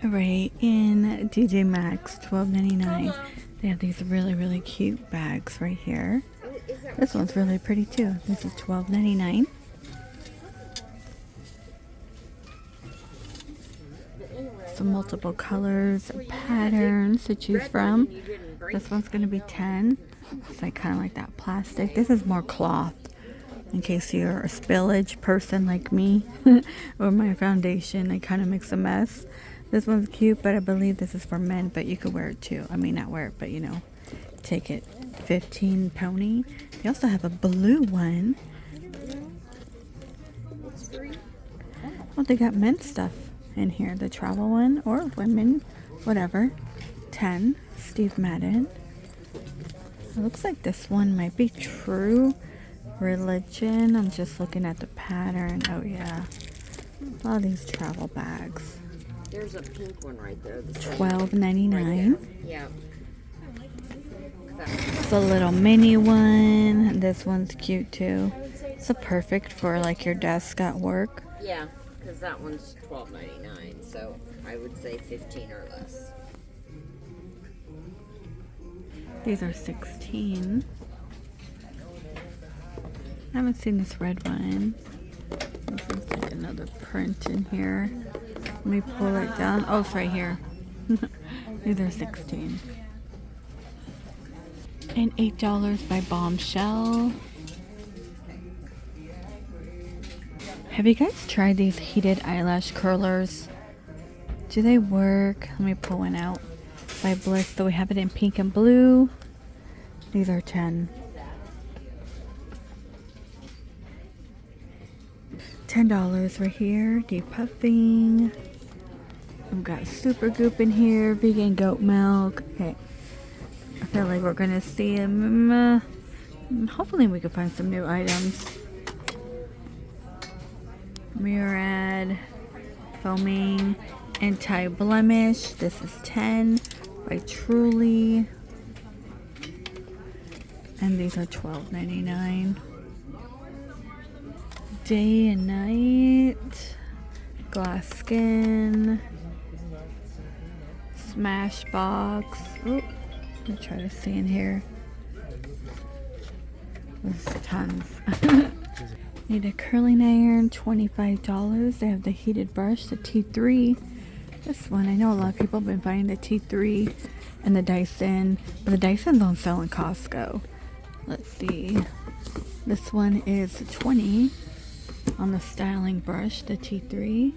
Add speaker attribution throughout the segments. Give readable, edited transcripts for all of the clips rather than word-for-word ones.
Speaker 1: Right in TJ Maxx, $12.99. They have these really cute bags right here. This one's really pretty too. This is $12.99. Some multiple colors, patterns to choose from. This one's going to be 10. It's like kind of like that plastic. This is more cloth in case you're a spillage person like me or my foundation. It kind of makes a mess. This one's cute, but I believe this is for men, but you could wear it too. I mean, not wear it, but you know, take it. 15 pony. They also have a blue one. Oh, they got men's stuff in here. The travel one or women, whatever. 10. Steve Madden. It looks like this one might be True Religion. I'm just looking at the pattern. Oh yeah, a lot of these travel bags.
Speaker 2: There's a pink one right there.
Speaker 1: $12.99.
Speaker 2: Right, yeah.
Speaker 1: It's a little mini one. This one's cute too. It's a perfect for like your desk at work.
Speaker 2: Yeah, because that one's $12.99, so I would say 15 or less.
Speaker 1: These are 16. I haven't seen this red one. This is like another print in here. Let me pull it down. Oh, it's right here. These are 16. And $8 by Bombshell. Have you guys tried these heated eyelash curlers? Do they work? Let me pull one out. By Bliss. So we have it in pink and blue. These are 10. $10 right here. Depuffing. We've got Super Goop in here. Vegan goat milk. Okay. I feel like we're gonna see them. Hopefully we can find some new items. Murad. Foaming. Anti-blemish. This is 10 by Truly. And these are $12.99. Day and night. Glass skin. Smashbox. Oh, let me try to see in here. There's tons. Need a curling iron, $25. They have the heated brush, the T3. This one, I know a lot of people have been buying the T3 and the Dyson, but the Dyson don't sell in Costco. Let's see. This one is 20 on the styling brush, the T3.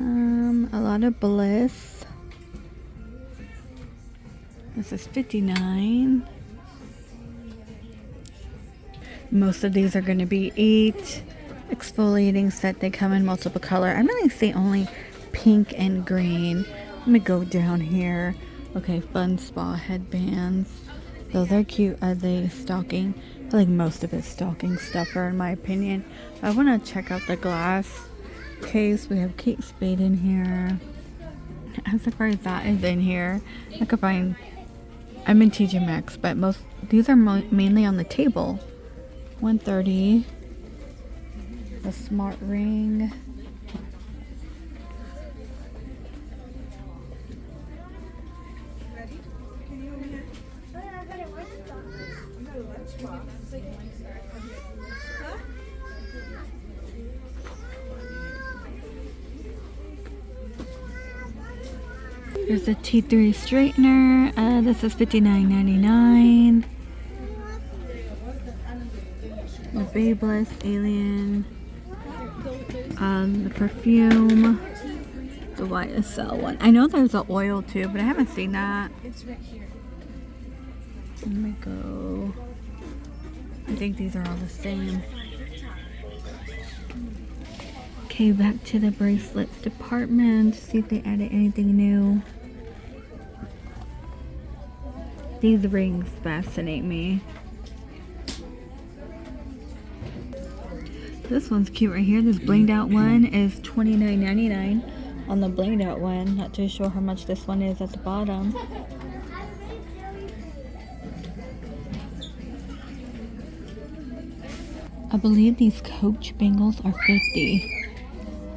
Speaker 1: A lot of Bliss. This is 59. Most of these are going to be 8 exfoliating set. They come in multiple color. I'm going to say only pink and green. Let me go down here. Okay, Fun Spa headbands. Those are cute. Are they stocking? I feel like most of it's stocking stuffer in my opinion. I want to check out the glass case. We have Kate Spade in here. I'm surprised that is in here. I could find... I'm in TJ Maxx, but most... These are mainly on the table. $130. The smart ring. There's a T3 straightener. This is $59.99. The Babyliss Alien. The perfume. The YSL one. I know there's an oil too, but I haven't seen that.
Speaker 3: It's right here.
Speaker 1: Let me go. I think these are all the same. Okay, back to the bracelets department. See if they added anything new. These rings fascinate me. This one's cute right here. This blinged out one is $29.99 on the blinged out one. Not too sure how much this one is at the bottom. I believe these Coach bangles are $50.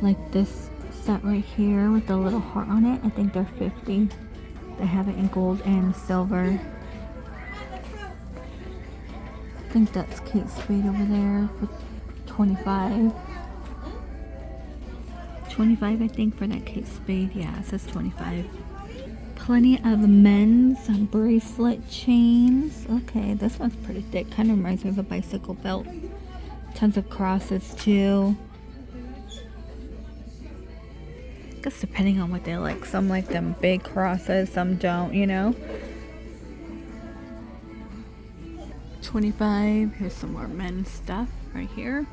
Speaker 1: Like this set right here with the little heart on it. I think they're 50. They have it in gold and silver. I think that's Kate Spade over there for 25. 25, I think, for that Kate Spade. Yeah, it says 25. Plenty of men's bracelet chains. Okay, this one's pretty thick. Kind of reminds me of a bicycle belt. Tons of crosses too. I guess depending on what they like. Some like them big crosses, some don't, you know. 25. Here's some more men's stuff right here.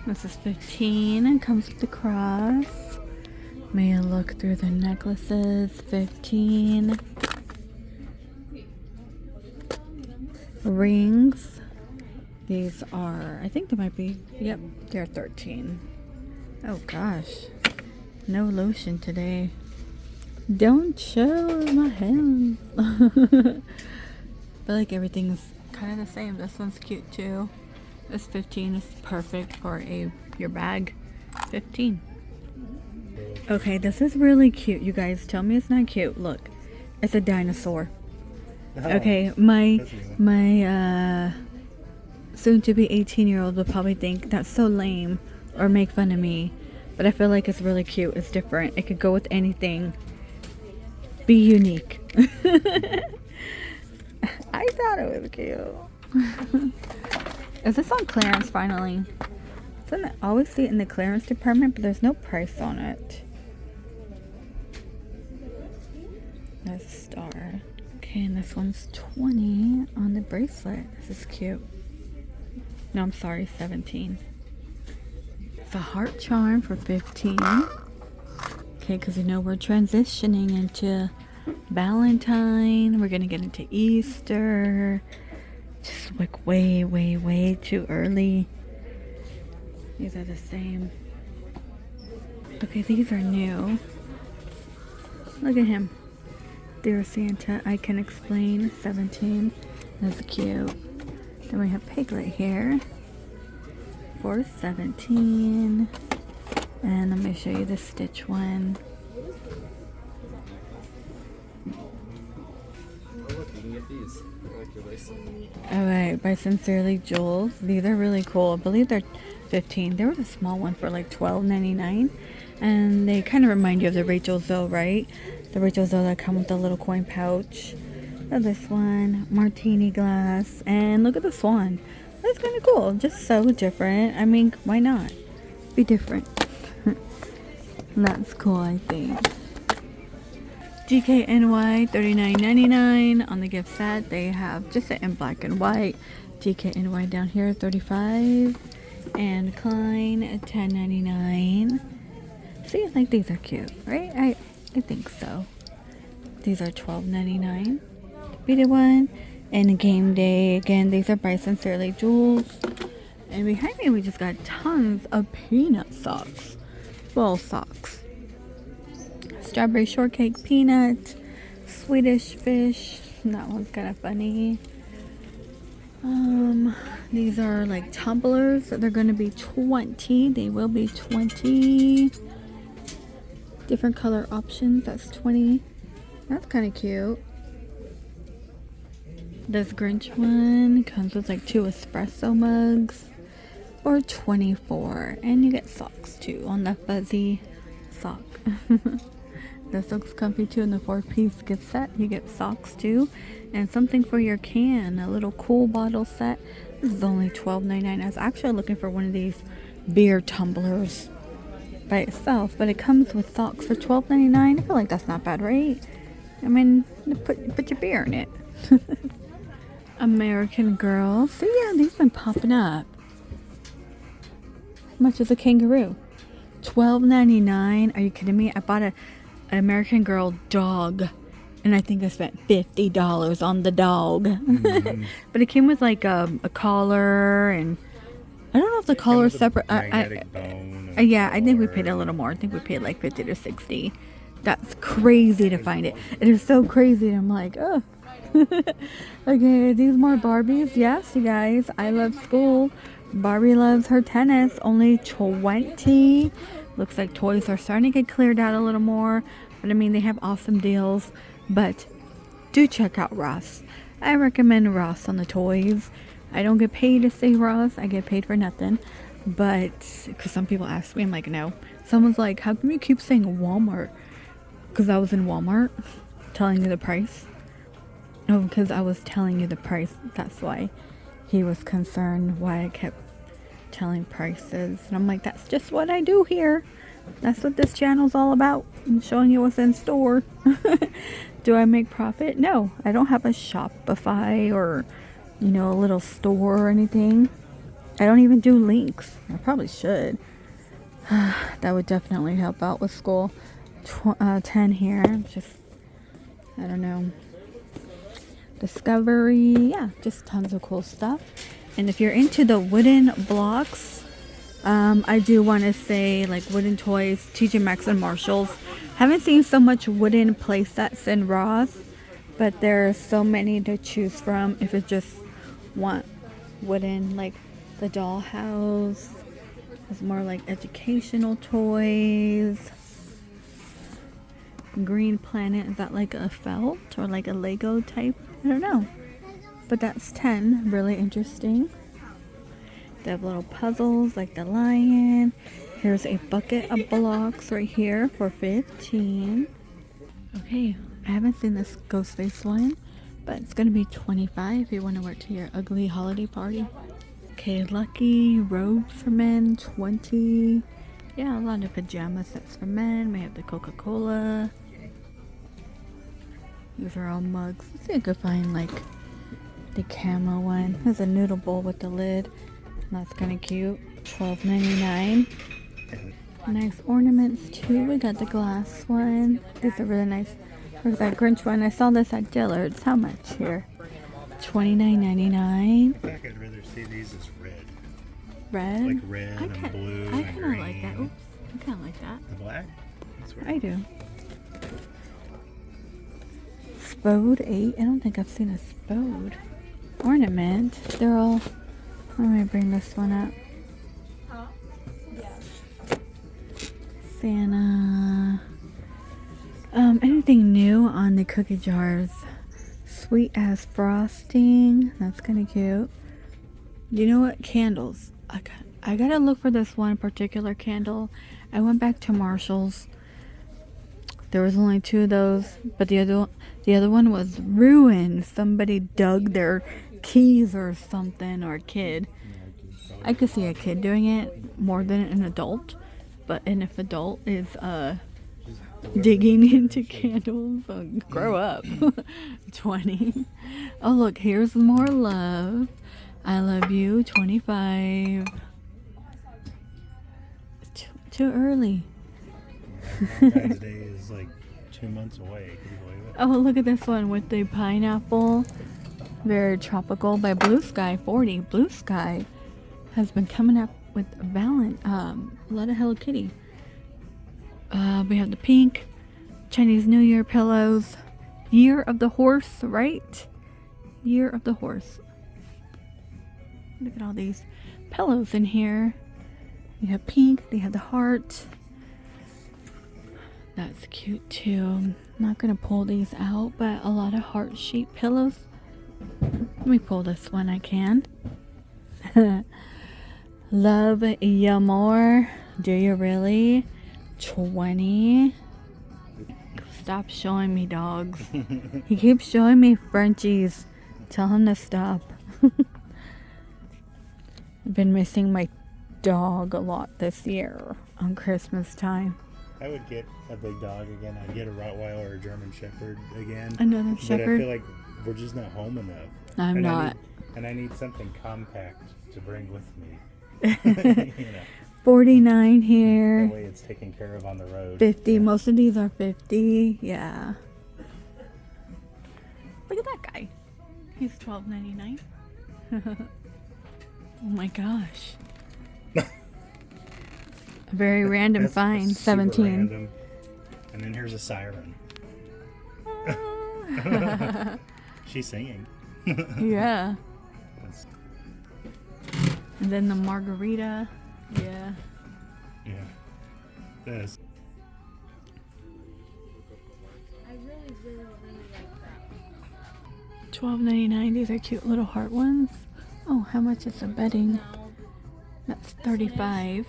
Speaker 1: This is 15 and comes with the cross. May I look through the necklaces? 15. Rings. These are, I think they might be, yep, they're 13. Oh gosh. No lotion today. Don't show my hands. I feel like everything's kind of the same. This one's cute too. This 15 is perfect for your bag. 15. Okay, this is really cute. You guys tell me it's not cute. Look, it's a dinosaur. Okay, my soon to be 18-year-old will probably think that's so lame or make fun of me, but I feel like it's really cute. It's different. It could go with anything. Be unique. I thought it was cute. Is this on clearance finally? I always see it in the clearance department, but there's no price on it. There's a star. Okay, and this one's 20 on the bracelet. This is cute. No, I'm sorry, 17. It's a heart charm for 15. Okay, because you know we're transitioning into Valentine. We're going to get into Easter. Just like way too early. These are the same. Okay, these are new. Look at him. Dear Santa, I can explain. 17. That's cute. Then we have Piglet here for 17. And let me show you the Stitch one. Alright, by Sincerely Jules. These are really cool. I believe they're 15. There was a small one for like $12.99. And they kind of remind you of the Rachel Zoe, right? The Rachel Zoe that come with the little coin pouch. This one, martini glass. And look at the swan. That's kind of cool. Just so different. I mean, why not? Be different. That's cool, I think. GKNY $39.99 on the gift set. They have just it in black and white. GKNY down here $35, and Klein at $10.99. See, I think these are cute, right? I think so. These are $12.99. Beaded one, and Game Day again. These are by Sincerely Jules. And behind me, we just got tons of peanut socks. Well, socks. Strawberry shortcake peanut, Swedish fish. That one's kind of funny. These are like tumblers. They're going to be 20. They will be 20. Different color options. That's 20. That's kind of cute. This Grinch one comes with like 2 espresso mugs for 24. And you get socks too on the fuzzy sock. This looks comfy too in the 4-piece gift set. You get socks too. And something for your can. A little cool bottle set. This is only $12.99. I was actually looking for one of these beer tumblers by itself. But it comes with socks for $12.99. I feel like that's not bad, right? I mean, put your beer in it. American Girl. So yeah, these have been popping up. How much is a kangaroo? $12.99. Are you kidding me? I bought an American Girl dog, and I think I spent $50 on the dog. Mm-hmm. But it came with like a collar, and I don't know if the collar is separate. Yeah, I think we paid a little more. I think we paid like $50 to $60. That's crazy to find it. It is so crazy. I'm like, oh. Okay, these more Barbies. Yes, you guys. I Love School Barbie loves her tennis. Only 20. Looks like toys are starting to get cleared out a little more. But I mean, they have awesome deals. But do check out Ross. I recommend Ross on the toys. I don't get paid to say Ross. I get paid for nothing. But, because some people ask me, I'm like, no. Someone's like, how come you keep saying Walmart? Because I was in Walmart telling you the price. No, because I was telling you the price. That's why he was concerned why I kept telling prices. And I'm like, that's just what I do here. That's what this channel's all about. I'm showing you what's in store. Do I make profit? No. I don't have a Shopify or, you know, a little store or anything. I don't even do links. I probably should. That would definitely help out with school. 10 here. Just, I don't know. Discovery. Yeah, just tons of cool stuff. And if you're into the wooden blocks, I do want to say, like, wooden toys, TJ Maxx and Marshalls. Haven't seen so much wooden play sets in Ross, but there are so many to choose from if you just want wooden, like the dollhouse. It's more like educational toys. Green Planet, is that like a felt or like a Lego type? I don't know. But that's 10. Really interesting. They have little puzzles like the lion. Here's a bucket of blocks right here for 15. Okay, I haven't seen this ghost face one, but it's gonna be 25 if you want to wear it to your ugly holiday party. Okay, Lucky robes for men, 20. Yeah, a lot of pajama sets for men. We have the Coca-Cola. These are all mugs. Let's see if I could find like the camo one. There's a noodle bowl with the lid. That's kind of cute. $12.99. Nice ornaments too. We got the glass one. These are really nice. There's that Grinch one. I saw this at Dillard's. How much here? $29.99.
Speaker 3: I think I'd rather see these as red.
Speaker 1: Red?
Speaker 3: Like red and blue
Speaker 1: I
Speaker 3: and
Speaker 1: kind of
Speaker 3: green.
Speaker 1: like that. Oops. I kind of like that.
Speaker 3: The black? That's weird.
Speaker 1: I do. Spade 8. I don't think I've seen a Spade ornament. They're all. Let me bring this one up. Santa. Anything new on the cookie jars? Sweet as frosting. That's kind of cute. You know what? Candles. I gotta look for this one particular candle. I went back to Marshall's. There was only 2 of those, but the other one was ruined. Somebody dug their keys or something, or a kid. I could see a kid doing it more than an adult, but an if adult is digging into candles, grow up. 20. Oh look, here's more love. I love you. 25. Too early.
Speaker 3: Valentine's Day is like 2 months away. Can you believe it?
Speaker 1: Oh, look at this one with the pineapple. Very tropical by Blue Sky 40. Blue Sky has been coming up with a lot of Hello Kitty. We have the pink Chinese New Year pillows. Year of the horse, right? Year of the horse. Look at all these pillows in here. You have pink, they have the heart. That's cute too. I'm not gonna pull these out, but a lot of heart shaped pillows. Let me pull this one, I can. Love ya more. Do you really? 20. Stop showing me dogs. He keeps showing me Frenchies. Tell him to stop. I've been missing my dog a lot this year on Christmas time.
Speaker 3: I would get a big dog again. I'd get a Rottweiler or a German Shepherd again.
Speaker 1: Another
Speaker 3: But I
Speaker 1: shepherd?
Speaker 3: feel like we're just not home enough.
Speaker 1: I'm not.
Speaker 3: I need something compact to bring with me. You know,
Speaker 1: 49
Speaker 3: that
Speaker 1: here.
Speaker 3: way it's taken care of on the road.
Speaker 1: 50.
Speaker 3: Yeah.
Speaker 1: Most of these are 50. Yeah. Look at that guy. He's $12.99. Oh my gosh. A very random
Speaker 3: That's
Speaker 1: find.
Speaker 3: super
Speaker 1: 17.
Speaker 3: random. And then here's a siren. She's singing.
Speaker 1: Yeah. And then the margarita. Yeah.
Speaker 3: Yeah. This.
Speaker 2: I really like that.
Speaker 1: $12.99. These are cute little heart ones. Oh, how much is the bedding? That's $35.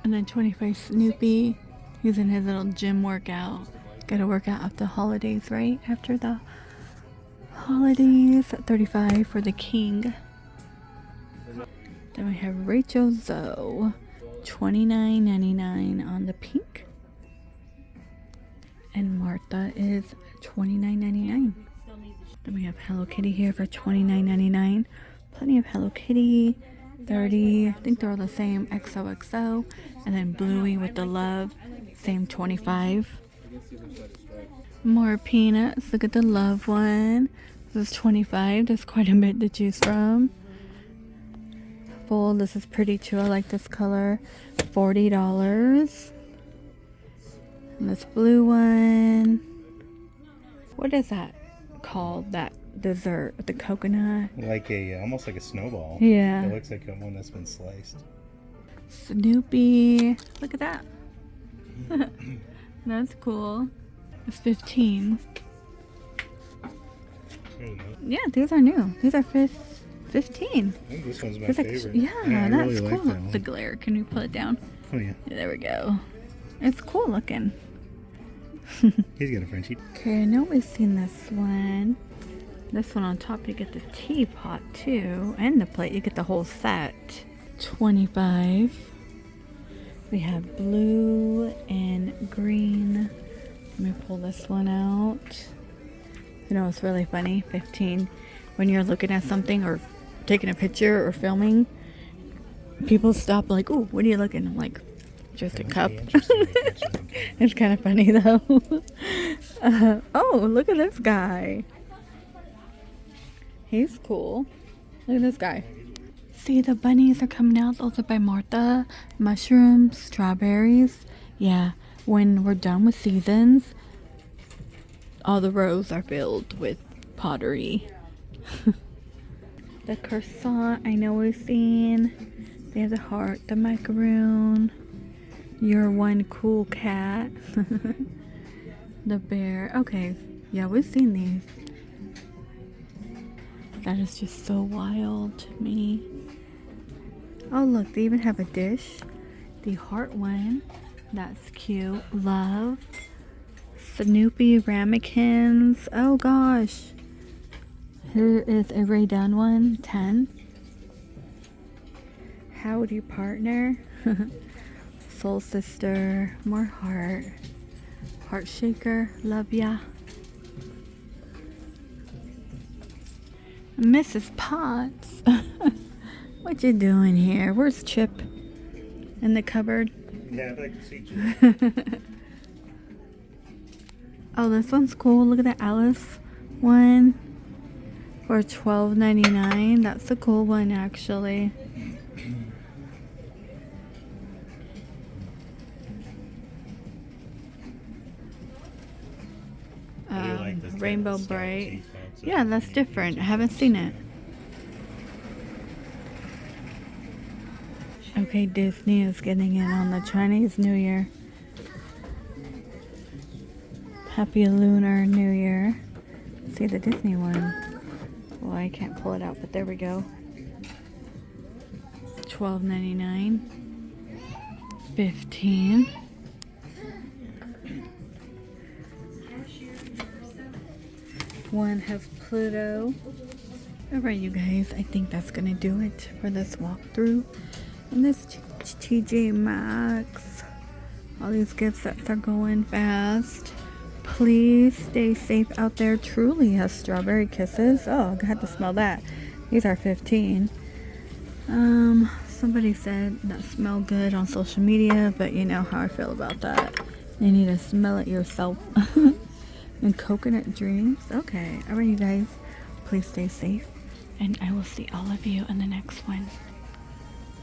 Speaker 1: And then $25 Snoopy. He's in his little gym workout. Gotta work out after the holidays, right? After the holidays. $35 for the king. Then we have Rachel Zoe. $29.99 on the pink. And Martha is $29.99. Then we have Hello Kitty here for $29.99. Plenty of Hello Kitty. 30. I think they're all the same. XOXO. And then Bluey with the love. Same 25. More peanuts. Look at the love one. This is 25. There's quite a bit to choose from. Full. This is pretty too. I like this color. $40. And this blue one. What is that called? That dessert with the coconut?
Speaker 3: Like a, almost like a snowball.
Speaker 1: Yeah.
Speaker 3: It looks like one that's been sliced.
Speaker 1: Snoopy. Look at that. That's cool. It's 15. Yeah, these are new. These are 15.
Speaker 3: I think this one's my
Speaker 1: It's like,
Speaker 3: favorite.
Speaker 1: yeah,
Speaker 3: I
Speaker 1: that's
Speaker 3: really
Speaker 1: cool.
Speaker 3: like that one.
Speaker 1: The glare. Can you pull it down?
Speaker 3: Oh yeah.
Speaker 1: There we go. It's cool looking.
Speaker 3: He's got a Frenchie.
Speaker 1: Okay, I know we've seen this one. This one on top, you get the teapot too, and the plate. You get the whole set. 25. We have blue and green. Let me pull this one out. You know, it's really funny. 15. When you're looking at something or taking a picture or filming, people stop like, "Oh, what are you looking?" I'm like, "Just a cup." It's kind of funny though. Oh, look at this guy. He's cool. Look at this guy. See, the bunnies are coming out. Those are by Martha. Mushrooms, strawberries. Yeah, when we're done with seasons, all the rows are filled with pottery. The croissant, I know we've seen. They have the heart, the macaroon. You're one cool cat. The bear. Okay, yeah, we've seen these. That is just so wild to me. Oh, look, they even have a dish. The heart one. That's cute. Love. Snoopy ramekins. Oh, gosh. Here is a Ray Dunn one. 10. Howdy Partner. Soul Sister. More heart. Heart Shaker. Love ya. Mrs. Potts. What you doing here? Where's Chip? In the cupboard?
Speaker 3: Yeah, I'd like to see Chip.
Speaker 1: Oh, this one's cool. Look at the Alice one for $12.99. That's a cool one, actually.
Speaker 3: Like this
Speaker 1: Rainbow
Speaker 3: Scout
Speaker 1: Bright.
Speaker 3: teeth, so
Speaker 1: Yeah, that's different. I haven't seen it. Okay, Disney is getting in on the Chinese New Year. Happy Lunar New Year. See the Disney one. Well, I can't pull it out, but there we go. $12.99. 15. One has Pluto. Alright, you guys, I think that's gonna do it for this walkthrough. And this TJ Maxx. All these gift sets are going fast. Please stay safe out there. Truly has strawberry kisses. Oh, I had to smell that. These are 15. Somebody said that smell good on social media, but you know how I feel about that. You need to smell it yourself. And coconut dreams. Okay. Alright, you guys. Please stay safe. And I will see all of you in the next one.